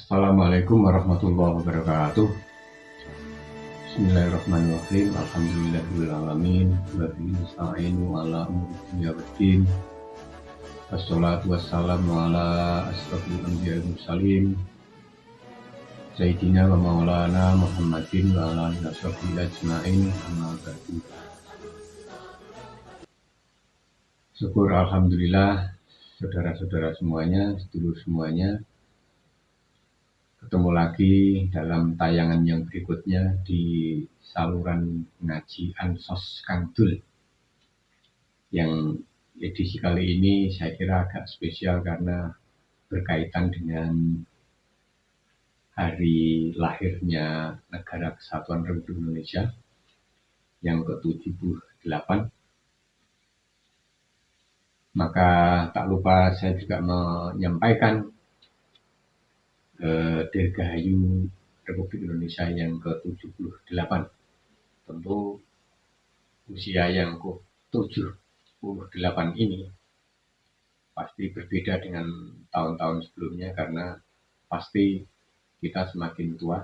Assalamualaikum warahmatullahi wabarakatuh. Bismillahirrahmanirrahim. Alhamdulillahirrahmanirrahim. Wa bihi nasta'inu ala umuri dunya waddin. Wassalatu wassalamu ala asrofil anbiya'i wal mursalin Sayyidina wa maulana Muhammadin wa ala alihi washabbihi ajma'in. Amma ba'du. Syukur alhamdulillah, saudara-saudara semuanya, sedulur semuanya, ketemu lagi dalam tayangan yang berikutnya di saluran ngaji Ansos Kangdul, yang edisi kali ini saya kira agak spesial karena berkaitan dengan hari lahirnya Negara Kesatuan Republik Indonesia yang ke-78. Maka tak lupa saya juga menyampaikan Dirgahayu Republik Indonesia yang ke-78. Tentu usia yang ke-78 ini pasti berbeda dengan tahun-tahun sebelumnya, karena pasti kita semakin tua,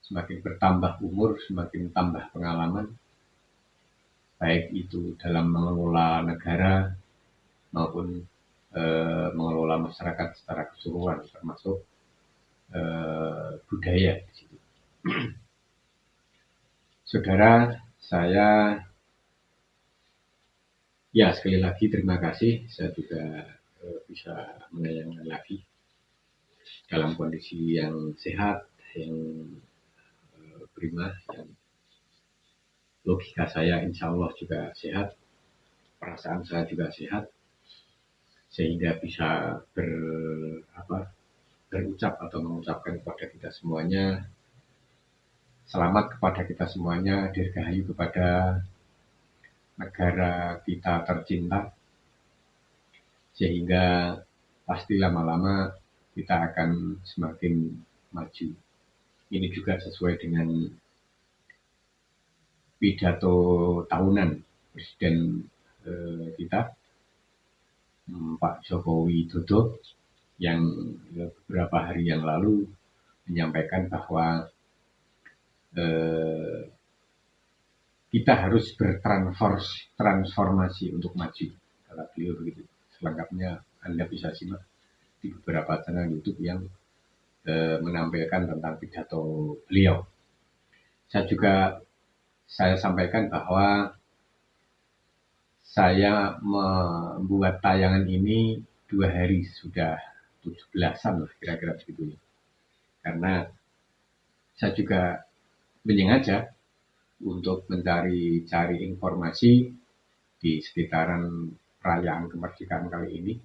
semakin bertambah umur, semakin tambah pengalaman, baik itu dalam mengelola negara maupun mengelola masyarakat secara keseluruhan, termasuk budaya di situ. Saudara, saya sekali lagi terima kasih. Saya juga bisa menayangkan lagi dalam kondisi yang sehat, yang prima, yang logika saya insya Allah juga sehat, perasaan saya juga sehat, sehingga bisa berucap atau mengucapkan kepada kita semuanya, selamat kepada kita semuanya, dirgahayu kepada negara kita tercinta, sehingga pasti lama-lama kita akan semakin maju. Ini juga sesuai dengan pidato tahunan Presiden kita, Pak Joko Widodo, yang beberapa hari yang lalu menyampaikan bahwa kita harus bertransformasi untuk maju. Kata beliau begitu. Selengkapnya Anda bisa simak di beberapa channel YouTube yang menampilkan tentang pidato beliau. Saya sampaikan bahwa saya membuat tayangan ini 2 hari sudah 17-an lah, kira-kira begitu. Karena saya juga menyengaja untuk mencari informasi di sekitaran perayaan kemerdekaan kali ini,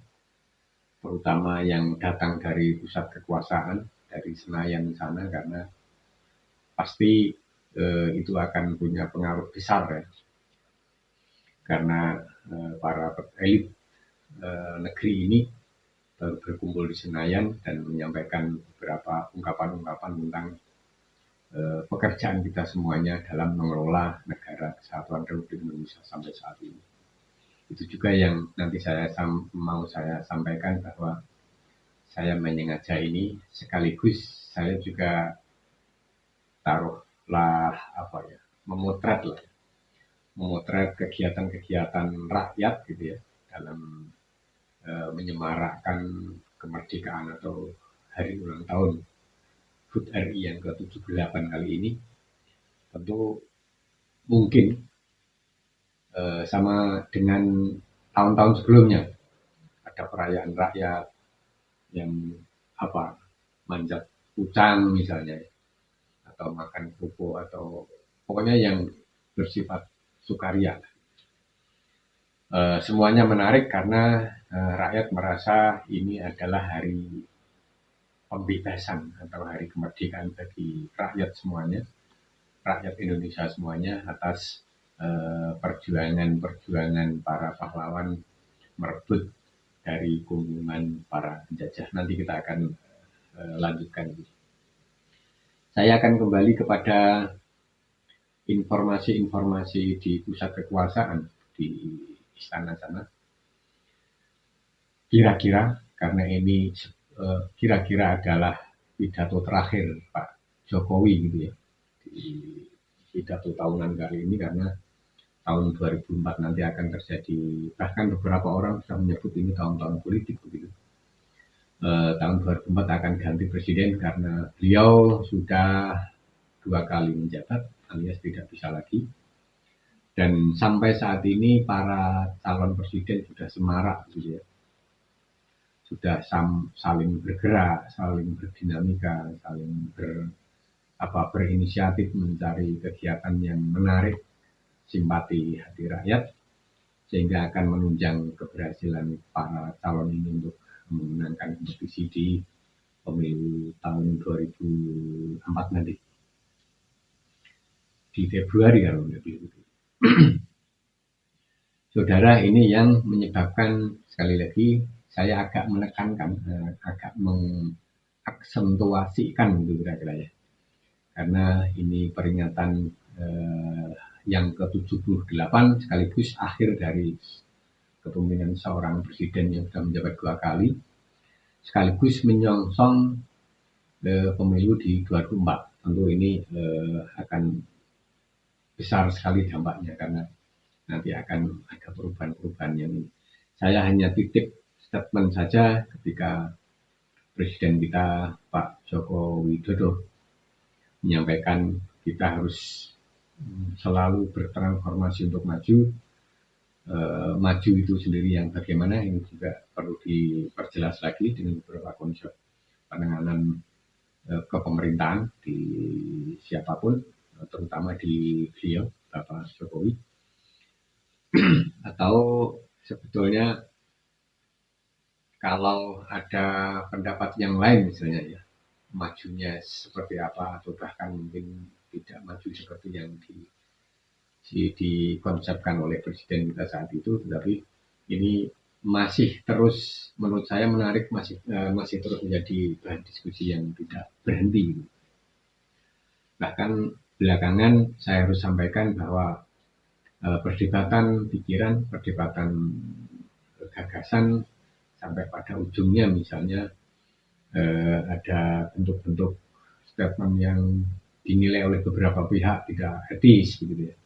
terutama yang datang dari pusat kekuasaan, dari Senayan sana, karena pasti itu akan punya pengaruh besar ya, karena para elit negeri ini berkumpul di Senayan dan menyampaikan beberapa ungkapan-ungkapan tentang pekerjaan kita semuanya dalam mengelola Negara Kesatuan Republik Indonesia sampai saat ini. Itu juga yang nanti mau saya sampaikan, bahwa saya menyengaja ini sekaligus saya juga memotret kegiatan-kegiatan rakyat gitu ya, dalam menyemarakkan kemerdekaan atau hari ulang tahun HUT RI yang ke-78 kali ini. Tentu mungkin sama dengan tahun-tahun sebelumnya, ada perayaan rakyat yang manjat kucang misalnya, atau makan kerupuk, atau pokoknya yang bersifat sukaria. Semuanya menarik karena rakyat merasa ini adalah hari pembebasan atau hari kemerdekaan bagi rakyat semuanya, rakyat Indonesia semuanya, atas perjuangan para pahlawan merebut dari gunggungan para penjajah. Nanti kita akan lanjutkan. Saya akan kembali kepada informasi-informasi di pusat kekuasaan, di istana sana. Kira-kira, karena ini kira-kira adalah pidato terakhir Pak Jokowi gitu ya di pidato tahunan kali ini, karena tahun 2004 nanti akan terjadi, bahkan beberapa orang sudah menyebut ini tahun-tahun politik begitu. Tahun 2004 akan ganti presiden karena beliau sudah 2 kali menjabat alias tidak bisa lagi. Dan sampai saat ini para calon presiden sudah semarak gitu ya. Sudah saling bergerak, saling berdinamika, saling berinisiatif mencari kegiatan yang menarik simpati hati rakyat, sehingga akan menunjang keberhasilan para calon ini untuk memenangkan kompetisi di pemilu tahun 2004 nanti di Februari kalau lebih. Saudara, ini yang menyebabkan sekali lagi saya agak menekankan, agak mengaksentuasikan gitu kira-kira ya. Karena ini peringatan yang ke-78 sekaligus akhir dari kepemimpinan seorang presiden yang sudah menjabat 2 kali, sekaligus menyongsong pemilu di 2024. Tentu ini akan besar sekali dampaknya karena nanti akan ada perubahan-perubahan yang ini. Saya hanya titip statement saja ketika Presiden kita Pak Joko Widodo menyampaikan kita harus selalu bertransformasi untuk maju. Maju itu sendiri yang bagaimana, ini juga perlu diperjelas lagi dengan beberapa konsep penanganan kepemerintahan di siapapun, terutama di beliau Bapak Jokowi. Atau sebetulnya kalau ada pendapat yang lain misalnya ya, majunya seperti apa, atau bahkan mungkin tidak maju seperti yang dikonsepkan oleh presiden kita saat itu, tetapi ini masih terus menurut saya menarik, masih terus menjadi bahan diskusi yang tidak berhenti. Bahkan belakangan saya harus sampaikan bahwa perdebatan pikiran, perdebatan gagasan sampai pada ujungnya misalnya ada bentuk-bentuk statement yang dinilai oleh beberapa pihak tidak etis gitu ya.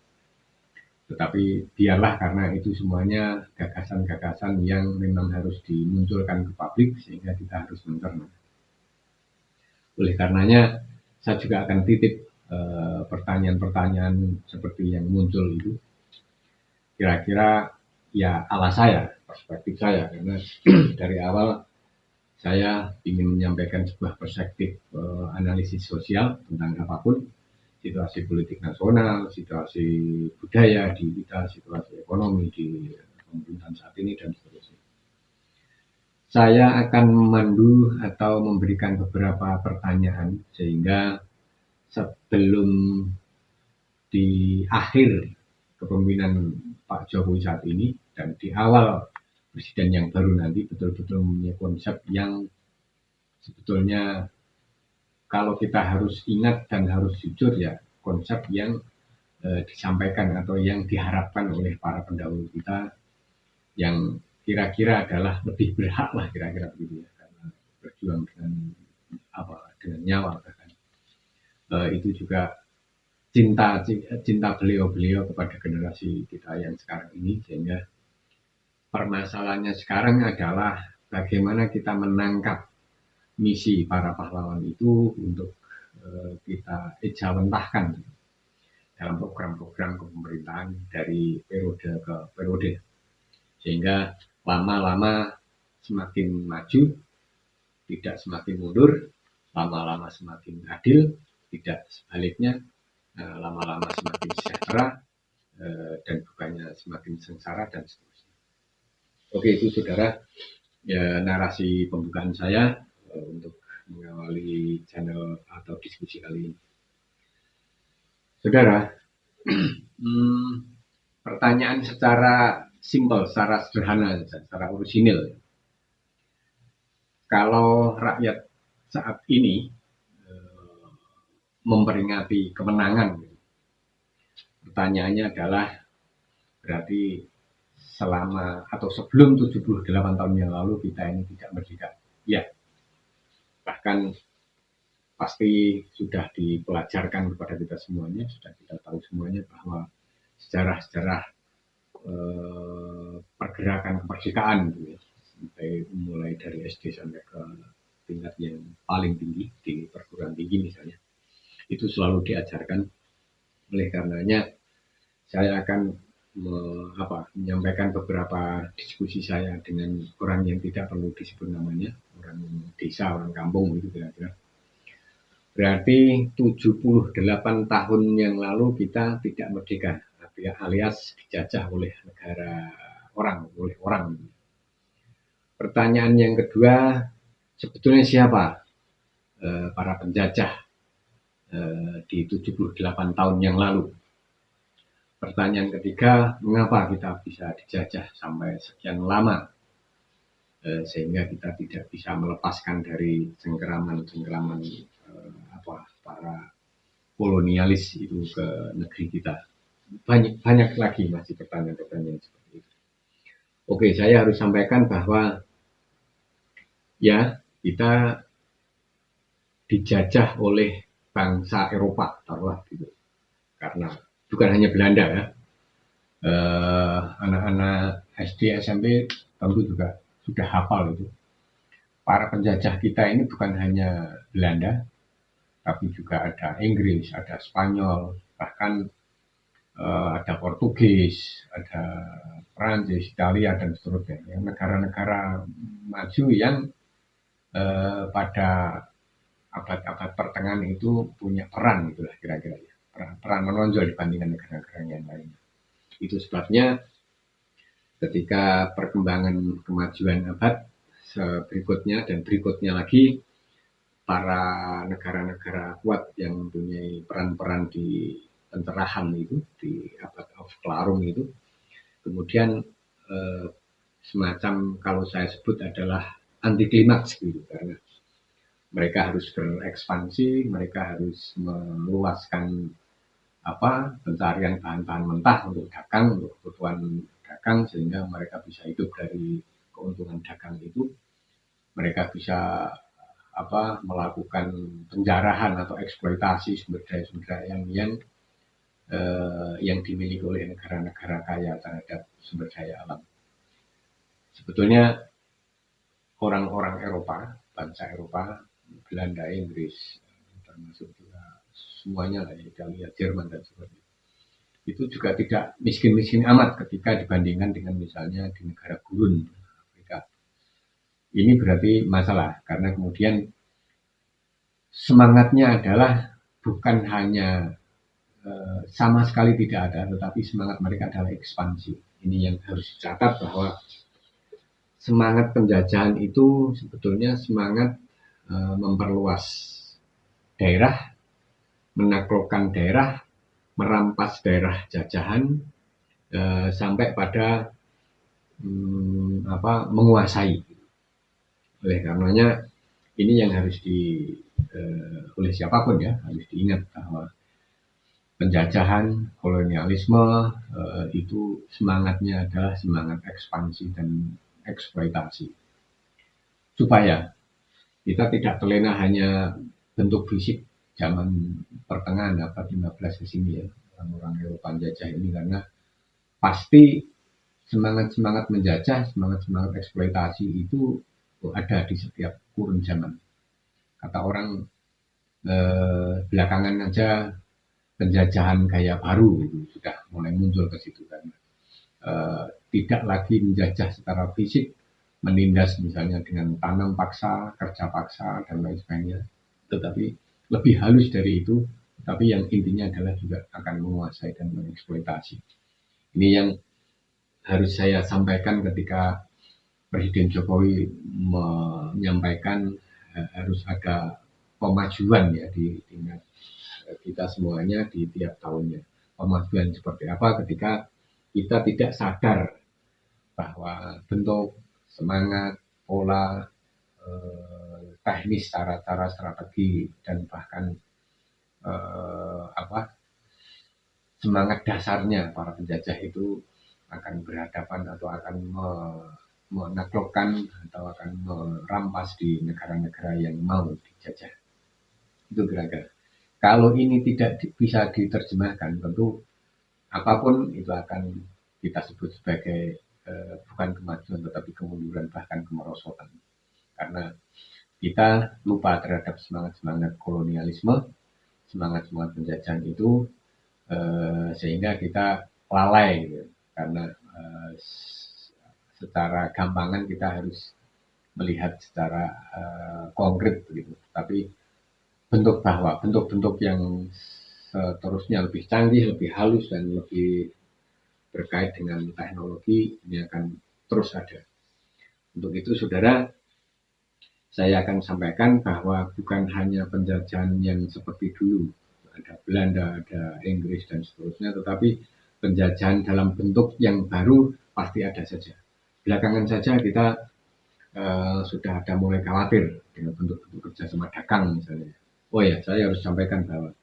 Tetapi biarlah, karena itu semuanya gagasan-gagasan yang memang harus dimunculkan ke publik sehingga kita harus mencerna. Oleh karenanya saya juga akan titip pertanyaan-pertanyaan seperti yang muncul itu. Kira-kira ya ala saya, perspektif saya, karena dari awal saya ingin menyampaikan sebuah perspektif analisis sosial tentang apapun, situasi politik nasional, situasi budaya di kita, situasi ekonomi di pemerintahan saat ini, dan seterusnya. Saya akan memandu atau memberikan beberapa pertanyaan sehingga sebelum di akhir kepemimpinan Pak Jokowi saat ini dan di awal presiden yang baru nanti betul-betul mempunyai konsep yang sebetulnya kalau kita harus ingat dan harus jujur ya, konsep yang disampaikan atau yang diharapkan oleh para pendahulu kita yang kira-kira adalah lebih berhak lah kira-kira begitu ya, karena berjuang dengan nyawa bahkan. Itu juga cinta beliau kepada generasi kita yang sekarang ini, sehingga permasalahannya sekarang adalah bagaimana kita menangkap misi para pahlawan itu untuk kita ejawantahkan dalam program-program kepemerintahan dari periode ke periode, sehingga lama-lama semakin maju, tidak semakin mundur, lama-lama semakin adil, tidak sebaliknya, lama-lama semakin sejahtera dan bukannya semakin sengsara dan seterusnya. Oke, itu saudara ya, narasi pembukaan saya untuk mengawali channel atau diskusi kali ini. Saudara, pertanyaan secara simpel, secara sederhana, secara orisinil. Kalau rakyat saat ini memperingati kemenangan, pertanyaannya adalah berarti selama atau sebelum 78 tahun yang lalu kita ini tidak merdeka. Ya, bahkan pasti sudah dipelajarkan kepada kita semuanya, sudah kita tahu semuanya bahwa sejarah-sejarah pergerakan kemerdekaan gitu ya, mulai dari SD sampai ke tingkat yang paling tinggi di perguruan tinggi misalnya, itu selalu diajarkan. Oleh karenanya saya akan menyampaikan beberapa diskusi saya dengan orang yang tidak perlu disebut namanya, orang desa, orang kampung gitu kira-kira. Berarti 78 tahun yang lalu kita tidak merdeka, alias dijajah oleh negara orang, oleh orang. Pertanyaan yang kedua, sebetulnya siapa para penjajah di 78 tahun yang lalu? Pertanyaan ketiga, mengapa kita bisa dijajah sampai sekian lama sehingga kita tidak bisa melepaskan dari cengkeraman-cengkeraman para kolonialis itu ke negeri kita. Banyak lagi masih pertanyaan-pertanyaan seperti itu. Oke, saya harus sampaikan bahwa ya kita dijajah oleh bangsa Eropa, taruhlah gitu. Karena bukan hanya Belanda ya, anak-anak SD, SMP tentu juga sudah hafal itu. Para penjajah kita ini bukan hanya Belanda, tapi juga ada Inggris, ada Spanyol, bahkan ada Portugis, ada Prancis, Italia dan seterusnya. Yang negara-negara maju yang pada abad-abad pertengahan itu punya peran itulah kira-kira ya. Peran menonjol dibandingkan negara-negara yang lain. Itu sebabnya ketika perkembangan kemajuan abad berikutnya dan berikutnya lagi, para negara-negara kuat yang mempunyai peran-peran di pencerahan itu, di abad of Clarung itu, kemudian semacam kalau saya sebut adalah anti klimaks gitu, karena mereka harus berekspansi, mereka harus meluaskan pencarian bahan-bahan mentah untuk dagang, untuk kebutuhan dagang, sehingga mereka bisa hidup dari keuntungan dagang itu. Mereka bisa melakukan penjarahan atau eksploitasi sumber daya yang dimiliki oleh negara-negara kaya terhadap sumber daya alam. Sebetulnya orang-orang Eropa, bangsa Eropa, Belanda, Inggris, termasuk juga semuanya lah, Italia, Jerman dan sebagainya, itu juga tidak miskin-miskin amat ketika dibandingkan dengan misalnya di negara gurun Afrika. Ini berarti masalah karena kemudian semangatnya adalah bukan hanya sama sekali tidak ada, tetapi semangat mereka adalah ekspansi. Ini yang harus dicatat bahwa semangat penjajahan itu sebetulnya semangat memperluas daerah, menaklukkan daerah, merampas daerah jajahan sampai pada menguasai. Oleh karenanya ini yang harus oleh siapapun ya harus diingat bahwa penjajahan, kolonialisme itu semangatnya adalah semangat ekspansi dan eksploitasi. Supaya kita tidak terlena hanya bentuk fisik zaman pertengahan abad 15 ke sini ya, orang-orang Eropa penjajah ini, karena pasti semangat-semangat menjajah, semangat-semangat eksploitasi itu ada di setiap kurun zaman. Kata orang belakangan aja penjajahan gaya baru itu sudah mulai muncul ke situ kan. Tidak lagi menjajah secara fisik, menindas misalnya dengan tanam paksa, kerja paksa dan lain sebagainya, tetapi lebih halus dari itu, tapi yang intinya adalah juga akan menguasai dan mengeksploitasi. Ini yang harus saya sampaikan ketika Presiden Jokowi menyampaikan harus ada pemajuan ya di tingkat kita semuanya di tiap tahunnya. Pemajuan seperti apa ketika kita tidak sadar bahwa bentuk, semangat, pola, teknis, cara-cara, strategi dan bahkan semangat dasarnya para penjajah itu akan berhadapan atau akan menaklukkan atau akan merampas di negara-negara yang mau dijajah. Itu kira-kira. Kalau ini tidak bisa diterjemahkan, tentu apapun itu akan kita sebut sebagai bukan kemajuan tetapi kemunduran bahkan kemerosotan. Karena kita lupa terhadap semangat-semangat kolonialisme, semangat-semangat penjajahan itu, sehingga kita lalai gitu. Karena secara gampangan kita harus melihat secara konkret begitu. Tapi bentuk-bentuk yang seterusnya lebih canggih, lebih halus dan lebih berkait dengan teknologi ini akan terus ada. Untuk itu, saudara, saya akan sampaikan bahwa bukan hanya penjajahan yang seperti dulu, ada Belanda, ada Inggris dan seterusnya, tetapi penjajahan dalam bentuk yang baru pasti ada saja. Belakangan saja kita sudah ada mulai khawatir dengan bentuk-bentuk kerjasama dagang misalnya. Oh ya, saya harus sampaikan bahwa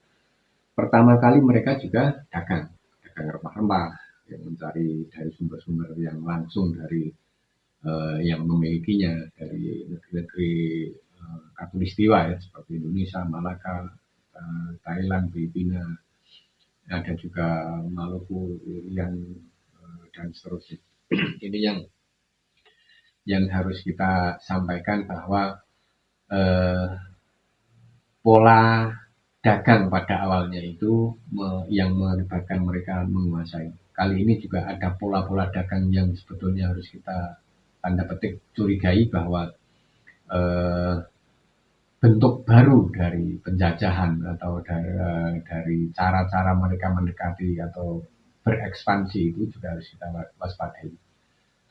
pertama kali mereka juga dagang rempah-rempah yang mencari dari sumber-sumber yang langsung dari yang memilikinya dari negeri-negeri Katulistiwa ya seperti Indonesia, Malaka, Thailand, Filipina, ada juga Maluku, Irian dan seterusnya. Ini yang harus kita sampaikan bahwa pola dagang pada awalnya itu yang melibatkan mereka menguasai. Kali ini juga ada pola-pola dagang yang sebetulnya harus kita tanda petik curigai bahwa bentuk baru dari penjajahan atau dari cara-cara mereka mendekati atau berekspansi itu juga harus kita waspadai.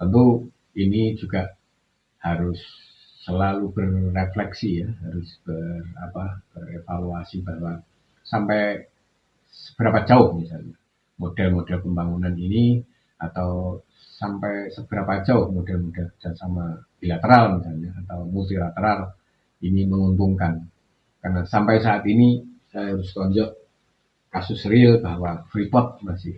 Tentu ini juga harus selalu berefleksi ya, harus berevaluasi bahwa sampai seberapa jauh misalnya model-model pembangunan ini atau sampai seberapa jauh model-model kerjasama bilateral misalnya atau multilateral ini menguntungkan. Karena sampai saat ini saya harus tunjuk kasus real bahwa Freeport masih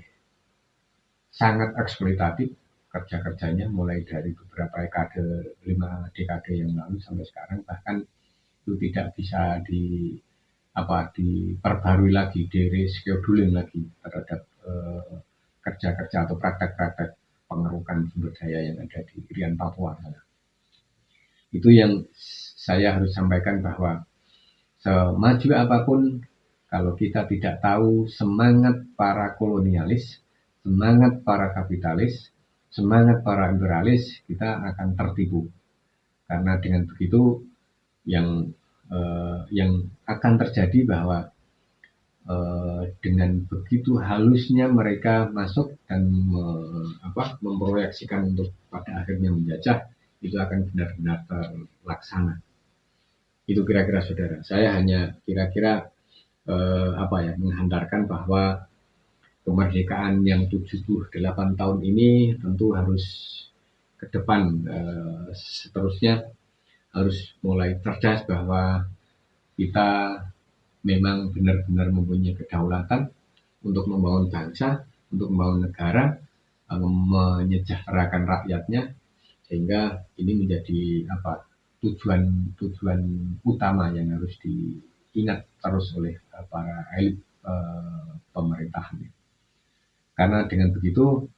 sangat eksploitatif kerja-kerjanya mulai dari beberapa dekade, 5 dekade yang lalu sampai sekarang, bahkan itu tidak bisa diperbarui lagi, di-rescheduling lagi terhadap kerja-kerja atau praktek-praktek pengerukan sumber daya yang ada di Irian Papua. Itu yang saya harus sampaikan bahwa semaju apapun kalau kita tidak tahu semangat para kolonialis, semangat para kapitalis, semangat para imperialis, kita akan tertipu. Karena dengan begitu yang akan terjadi bahwa dengan begitu halusnya mereka masuk dan memproyeksikan untuk pada akhirnya menjajah, itu akan benar-benar terlaksana. Itu kira-kira saudara. Saya hanya kira-kira menghantarkan bahwa kemerdekaan yang 78 tahun ini tentu harus ke depan seterusnya harus mulai cerdas bahwa kita memang benar-benar mempunyai kedaulatan untuk membangun bangsa, untuk membangun negara, menyejahterakan rakyatnya, sehingga ini menjadi tujuan utama yang harus diingat terus oleh para elit pemerintahan. Karena dengan begitu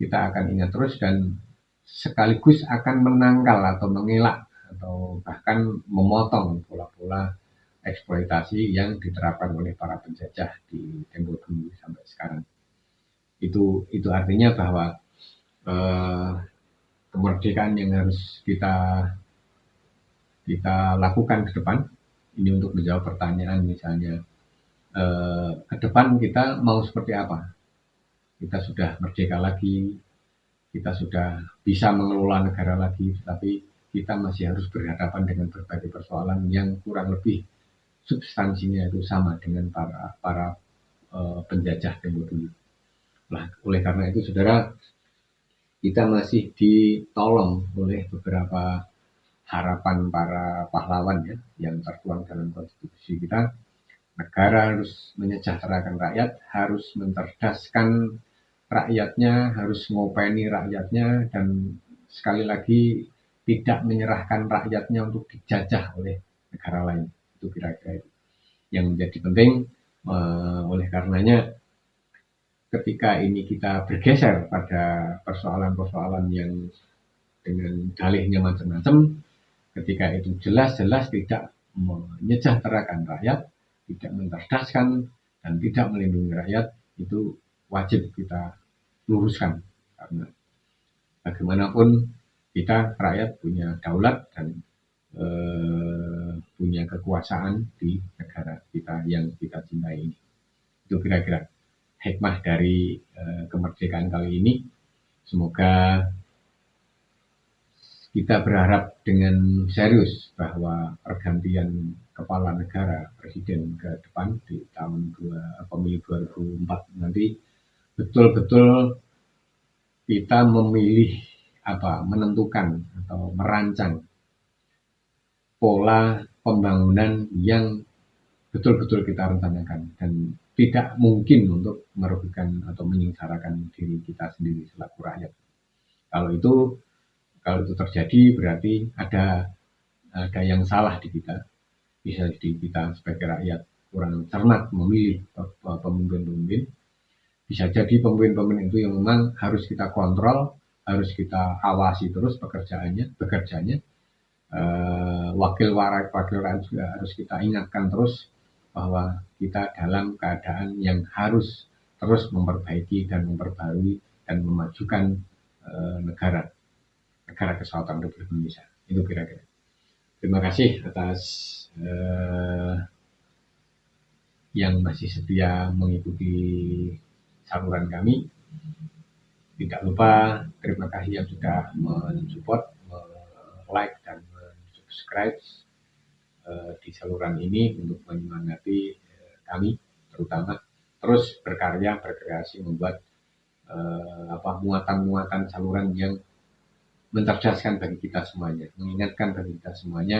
kita akan ingat terus dan sekaligus akan menangkal atau mengelak atau bahkan memotong pola-pola eksploitasi yang diterapkan oleh para penjajah di tempo dulu sampai sekarang. Itu artinya bahwa kemerdekaan yang harus kita lakukan ke depan ini untuk menjawab pertanyaan misalnya ke depan kita mau seperti apa? Kita sudah merdeka lagi, kita sudah bisa mengelola negara lagi, tapi kita masih harus berhadapan dengan berbagai persoalan yang kurang lebih substansinya itu sama dengan para penjajah tempo dulu. Nah, oleh karena itu, saudara, kita masih ditolong oleh beberapa harapan para pahlawan ya, yang tertuang dalam konstitusi kita. Negara harus menyejahterakan rakyat, harus mencerdaskan rakyatnya, harus ngopeni rakyatnya, dan sekali lagi tidak menyerahkan rakyatnya untuk dijajah oleh negara lain. Itu kira-kira itu. yang menjadi penting. Oleh karenanya ketika ini kita bergeser pada persoalan-persoalan yang dengan dalihnya macam-macam, ketika itu jelas-jelas tidak menyejahterakan rakyat, tidak mencerdaskan, dan tidak melindungi rakyat, itu wajib kita luruskan. Karena bagaimanapun kita rakyat punya daulat dan punya kekuasaan di negara kita yang kita cintai ini. Itu kira-kira hikmah dari kemerdekaan kali ini. Semoga kita berharap dengan serius bahwa pergantian kepala negara presiden ke depan di tahun pemilu 2004 nanti betul-betul kita memilih menentukan atau merancang pola pembangunan yang betul-betul kita rencanakan dan tidak mungkin untuk merugikan atau menyengsarakan diri kita sendiri selaku rakyat. Kalau itu terjadi berarti ada yang salah di kita. Bisa jadi kita sebagai rakyat kurang cermat memilih pemimpin-pemimpin. Bisa jadi pemimpin-pemimpin itu yang memang harus kita kontrol, harus kita awasi terus bekerjanya. Wakil rakyat juga harus kita ingatkan terus bahwa kita dalam keadaan yang harus terus memperbaiki dan memperbarui dan memajukan negara kesatuan Republik Indonesia. Itu kira-kira. Terima kasih atas yang masih setia mengikuti saluran kami. Tidak lupa terima kasih yang sudah mensupport, like dan subscribe di saluran ini untuk menyemangati kami, terutama terus berkarya, berkreasi, membuat muatan-muatan saluran yang mencerdaskan bagi kita semuanya, mengingatkan bagi kita semuanya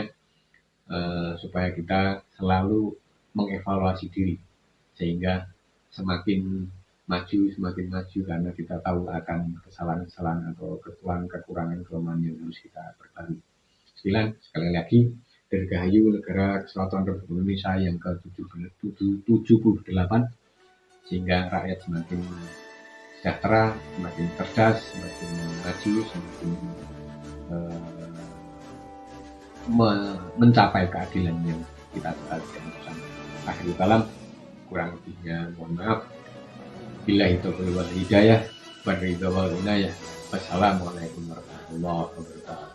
supaya kita selalu mengevaluasi diri sehingga semakin maju karena kita tahu akan kesalahan-kesalahan atau kekurangan yang harus kita perbarui. Sekali lagi, Dirgahayu Negara Kesatuan Republik Indonesia yang ke-78 sehingga rakyat semakin sejahtera, semakin cerdas, semakin maju, semakin mencapai keadilan yang kita ciptakan bersama. Akhirul kalam, kurang lebihnya mohon maaf. Billahi taufiq wal hidayah, wa ridha wal inayah. Wassalamualaikum warahmatullahi wabarakatuh.